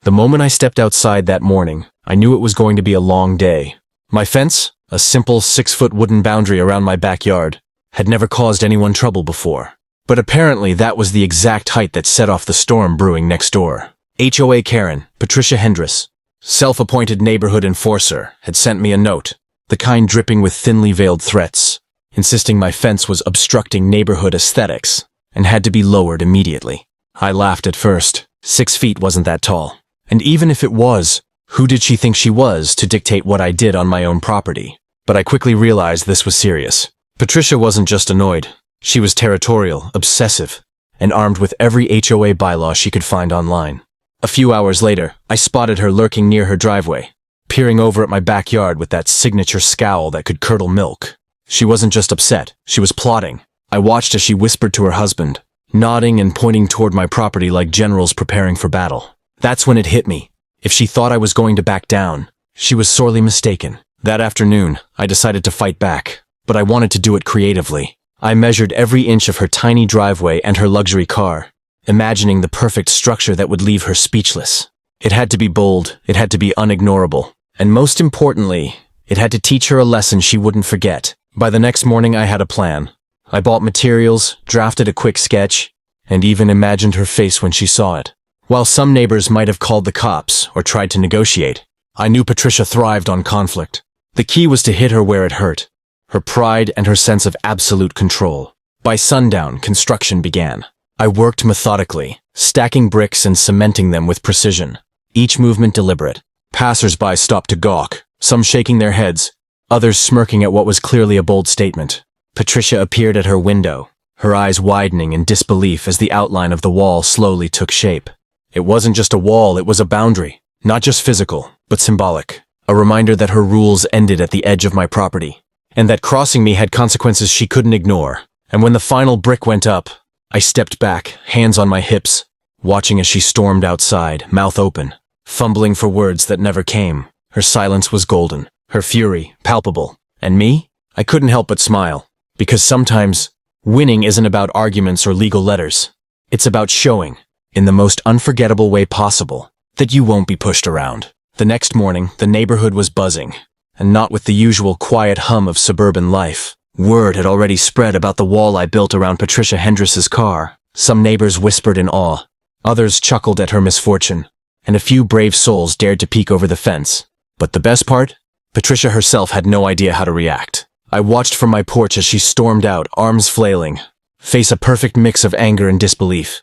The moment I stepped outside that morning, I knew it was going to be a long day. My fence, a simple 6-foot wooden boundary around my backyard, had never caused anyone trouble before. But apparently that was the exact height that set off the storm brewing next door. HOA Karen, Patricia Hendris, self-appointed neighborhood enforcer, had sent me a note, the kind dripping with thinly veiled threats, insisting my fence was obstructing neighborhood aesthetics and had to be lowered immediately. I laughed at first. 6 feet wasn't that tall. And even if it was, who did she think she was to dictate what I did on my own property? But I quickly realized this was serious. Patricia wasn't just annoyed. She was territorial, obsessive, and armed with every HOA bylaw she could find online. A few hours later, I spotted her lurking near her driveway, peering over at my backyard with that signature scowl that could curdle milk. She wasn't just upset, she was plotting. I watched as she whispered to her husband, nodding and pointing toward my property like generals preparing for battle. That's when it hit me. If she thought I was going to back down, she was sorely mistaken. That afternoon, I decided to fight back, but I wanted to do it creatively. I measured every inch of her tiny driveway and her luxury car, imagining the perfect structure that would leave her speechless. It had to be bold, it had to be unignorable, and most importantly, it had to teach her a lesson she wouldn't forget. By the next morning, I had a plan. I bought materials, drafted a quick sketch, and even imagined her face when she saw it. While some neighbors might have called the cops or tried to negotiate, I knew Patricia thrived on conflict. The key was to hit her where it hurt, her pride and her sense of absolute control. By sundown, construction began. I worked methodically, stacking bricks and cementing them with precision, each movement deliberate. Passers-by stopped to gawk, some shaking their heads, others smirking at what was clearly a bold statement. Patricia appeared at her window, her eyes widening in disbelief as the outline of the wall slowly took shape. It wasn't just a wall, it was a boundary, not just physical, but symbolic. A reminder that her rules ended at the edge of my property, and that crossing me had consequences she couldn't ignore. And when the final brick went up, I stepped back, hands on my hips, watching as she stormed outside, mouth open, fumbling for words that never came. Her silence was golden, her fury palpable. And me? I couldn't help but smile, because sometimes winning isn't about arguments or legal letters. It's about showing, in the most unforgettable way possible, that you won't be pushed around. The next morning, the neighborhood was buzzing, and not with the usual quiet hum of suburban life. Word had already spread about the wall I built around Patricia Hendris's car. Some neighbors whispered in awe, others chuckled at her misfortune, and a few brave souls dared to peek over the fence. But the best part? Patricia herself had no idea how to react. I watched from my porch as she stormed out, arms flailing, face a perfect mix of anger and disbelief.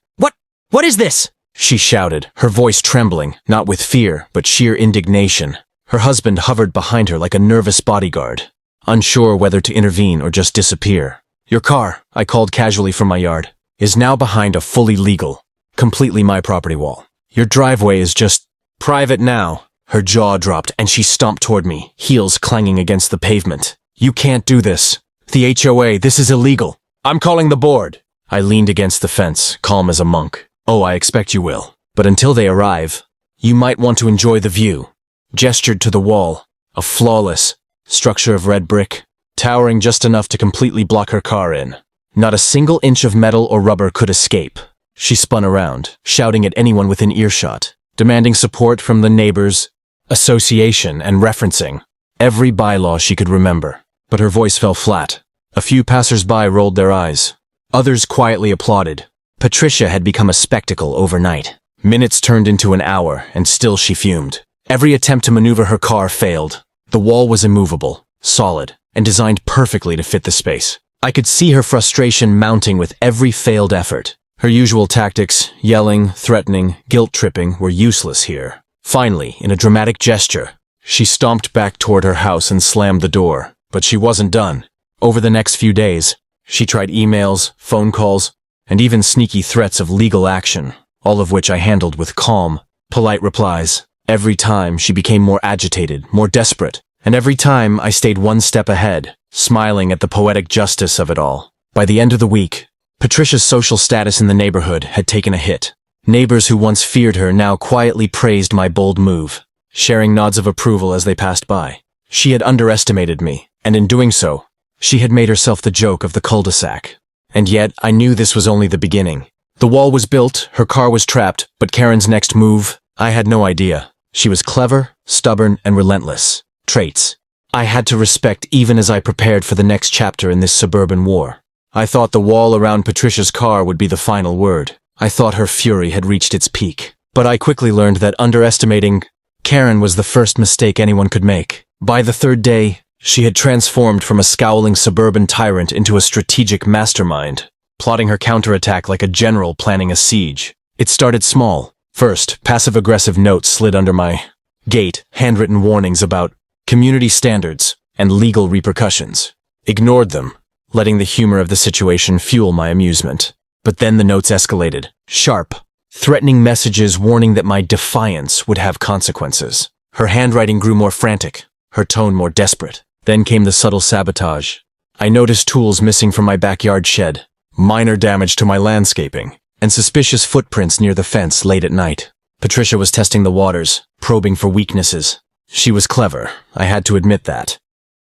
What is this? She shouted, her voice trembling, not with fear, but sheer indignation. Her husband hovered behind her like a nervous bodyguard, unsure whether to intervene or just disappear. Your car, I called casually from my yard, is now behind a fully legal, completely my property wall. Your driveway is just private now. Her jaw dropped and she stomped toward me, heels clanging against the pavement. You can't do this. The HOA, this is illegal. I'm calling the board. I leaned against the fence, calm as a monk. Oh, I expect you will. But until they arrive, you might want to enjoy the view. Gestured to the wall, a flawless structure of red brick, towering just enough to completely block her car in. Not a single inch of metal or rubber could escape. She spun around, shouting at anyone within earshot, demanding support from the neighbors, association, and referencing every bylaw she could remember. But her voice fell flat. A few passers-by rolled their eyes. Others quietly applauded. Patricia had become a spectacle overnight. Minutes turned into an hour, and still she fumed. Every attempt to maneuver her car failed. The wall was immovable, solid, and designed perfectly to fit the space. I could see her frustration mounting with every failed effort. Her usual tactics, yelling, threatening, guilt-tripping, were useless here. Finally, in a dramatic gesture, she stomped back toward her house and slammed the door. But she wasn't done. Over the next few days, she tried emails, phone calls, and even sneaky threats of legal action, all of which I handled with calm, polite replies. Every time she became more agitated, more desperate, and every time I stayed one step ahead, smiling at the poetic justice of it all. By the end of the week, Patricia's social status in the neighborhood had taken a hit. Neighbors who once feared her now quietly praised my bold move, sharing nods of approval as they passed by. She had underestimated me, and in doing so, she had made herself the joke of the cul-de-sac. And yet, I knew this was only the beginning. The wall was built, her car was trapped, but Karen's next move, I had no idea. She was clever, stubborn, and relentless. Traits I had to respect even as I prepared for the next chapter in this suburban war. I thought the wall around Patricia's car would be the final word. I thought her fury had reached its peak. But I quickly learned that underestimating Karen was the first mistake anyone could make. By the third day, she had transformed from a scowling suburban tyrant into a strategic mastermind, plotting her counterattack like a general planning a siege. It started small. First, passive-aggressive notes slid under my gate, handwritten warnings about community standards and legal repercussions. Ignored them, letting the humor of the situation fuel my amusement. But then the notes escalated. Sharp, threatening messages warning that my defiance would have consequences. Her handwriting grew more frantic, her tone more desperate. Then came the subtle sabotage. I noticed tools missing from my backyard shed, minor damage to my landscaping, and suspicious footprints near the fence late at night. Patricia was testing the waters, probing for weaknesses. She was clever, I had to admit that.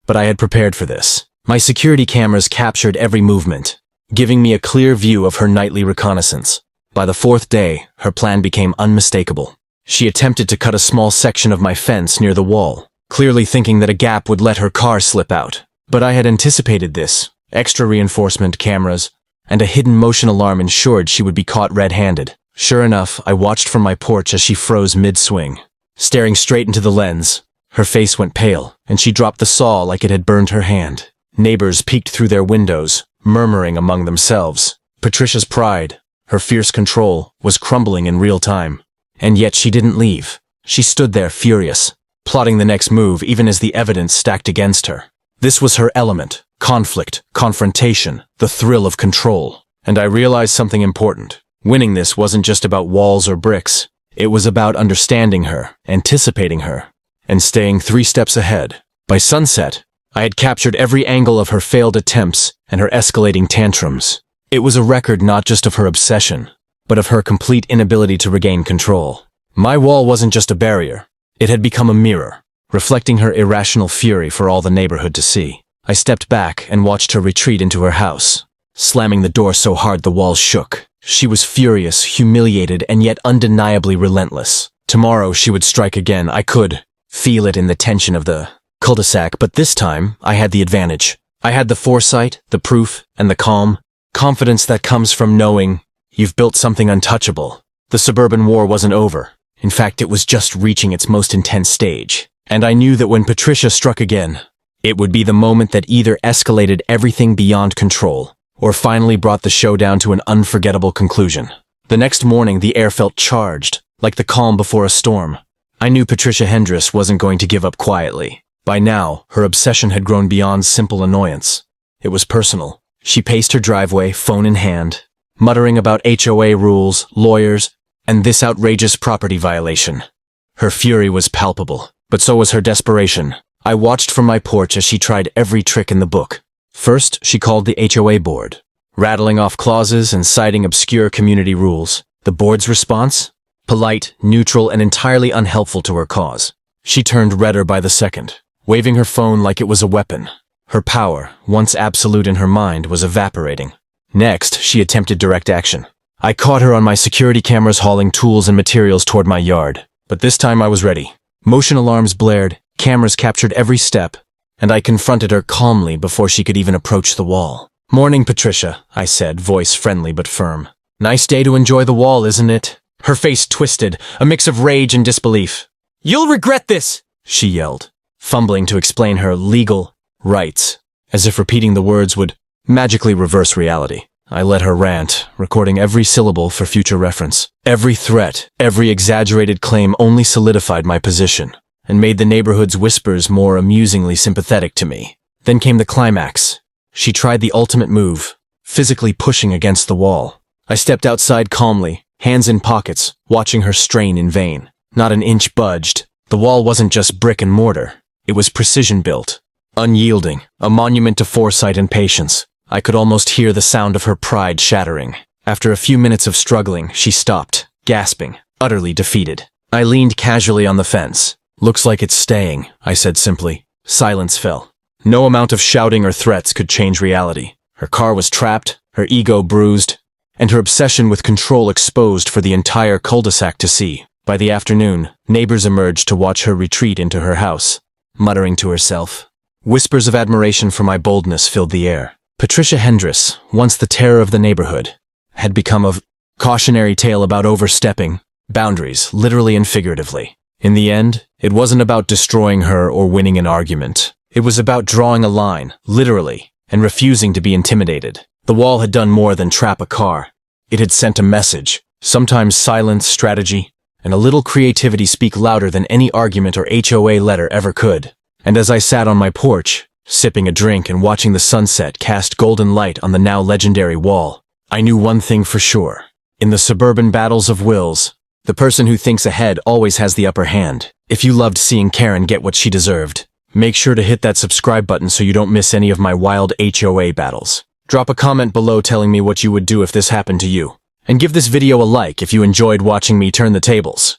But I had prepared for this. My security cameras captured every movement, giving me a clear view of her nightly reconnaissance. By the fourth day, her plan became unmistakable. She attempted to cut a small section of my fence near the wall, clearly thinking that a gap would let her car slip out. But I had anticipated this. Extra reinforcement cameras and a hidden motion alarm ensured she would be caught red-handed. Sure enough, I watched from my porch as she froze mid-swing. Staring straight into the lens, her face went pale, and she dropped the saw like it had burned her hand. Neighbors peeked through their windows, murmuring among themselves. Patricia's pride, her fierce control, was crumbling in real time. And yet she didn't leave. She stood there furious, plotting the next move even as the evidence stacked against her. This was her element: conflict, confrontation, the thrill of control. And I realized something important. Winning this wasn't just about walls or bricks. It was about understanding her, anticipating her, and staying 3 steps ahead. By sunset, I had captured every angle of her failed attempts and her escalating tantrums. It was a record not just of her obsession, but of her complete inability to regain control. My wall wasn't just a barrier. It had become a mirror, reflecting her irrational fury for all the neighborhood to see. I stepped back and watched her retreat into her house, slamming the door so hard the walls shook. She was furious, humiliated, and yet undeniably relentless. Tomorrow she would strike again. I could feel it in the tension of the cul-de-sac, but this time I had the advantage. I had the foresight, the proof, and the calm confidence that comes from knowing you've built something untouchable. The suburban war wasn't over. In fact, it was just reaching its most intense stage. And I knew that when Patricia struck again, it would be the moment that either escalated everything beyond control or finally brought the showdown to an unforgettable conclusion. The next morning, the air felt charged, like the calm before a storm. I knew Patricia Hendris wasn't going to give up quietly. By now, her obsession had grown beyond simple annoyance. It was personal. She paced her driveway, phone in hand, muttering about HOA rules, lawyers, and this outrageous property violation. Her fury was palpable, but so was her desperation. I watched from my porch as she tried every trick in the book. First, she called the HOA board, rattling off clauses and citing obscure community rules. The board's response? Polite, neutral, and entirely unhelpful to her cause. She turned redder by the second, waving her phone like it was a weapon. Her power, once absolute in her mind, was evaporating. Next, she attempted direct action. I caught her on my security cameras hauling tools and materials toward my yard. But this time I was ready. Motion alarms blared, cameras captured every step, and I confronted her calmly before she could even approach the wall. "Morning, Patricia," I said, voice friendly but firm. "Nice day to enjoy the wall, isn't it?" Her face twisted, a mix of rage and disbelief. "You'll regret this," she yelled, fumbling to explain her legal rights, as if repeating the words would magically reverse reality. I let her rant, recording every syllable for future reference. Every threat, every exaggerated claim only solidified my position and made the neighborhood's whispers more amusingly sympathetic to me. Then came the climax. She tried the ultimate move, physically pushing against the wall. I stepped outside calmly, hands in pockets, watching her strain in vain. Not an inch budged. The wall wasn't just brick and mortar. It was precision-built, unyielding, a monument to foresight and patience. I could almost hear the sound of her pride shattering. After a few minutes of struggling, she stopped, gasping, utterly defeated. I leaned casually on the fence. "Looks like it's staying," I said simply. Silence fell. No amount of shouting or threats could change reality. Her car was trapped, her ego bruised, and her obsession with control exposed for the entire cul-de-sac to see. By the afternoon, neighbors emerged to watch her retreat into her house, muttering to herself. Whispers of admiration for my boldness filled the air. Patricia Hendris, once the terror of the neighborhood, had become a cautionary tale about overstepping boundaries, literally and figuratively. In the end, it wasn't about destroying her or winning an argument. It was about drawing a line, literally, and refusing to be intimidated. The wall had done more than trap a car. It had sent a message. Sometimes silence, strategy, and a little creativity speak louder than any argument or HOA letter ever could. And as I sat on my porch, sipping a drink and watching the sunset cast golden light on the now legendary wall, I knew one thing for sure. In the suburban battles of wills, the person who thinks ahead always has the upper hand. If you loved seeing Karen get what she deserved, make sure to hit that subscribe button so you don't miss any of my wild HOA battles. Drop a comment below telling me what you would do if this happened to you. And give this video a like if you enjoyed watching me turn the tables.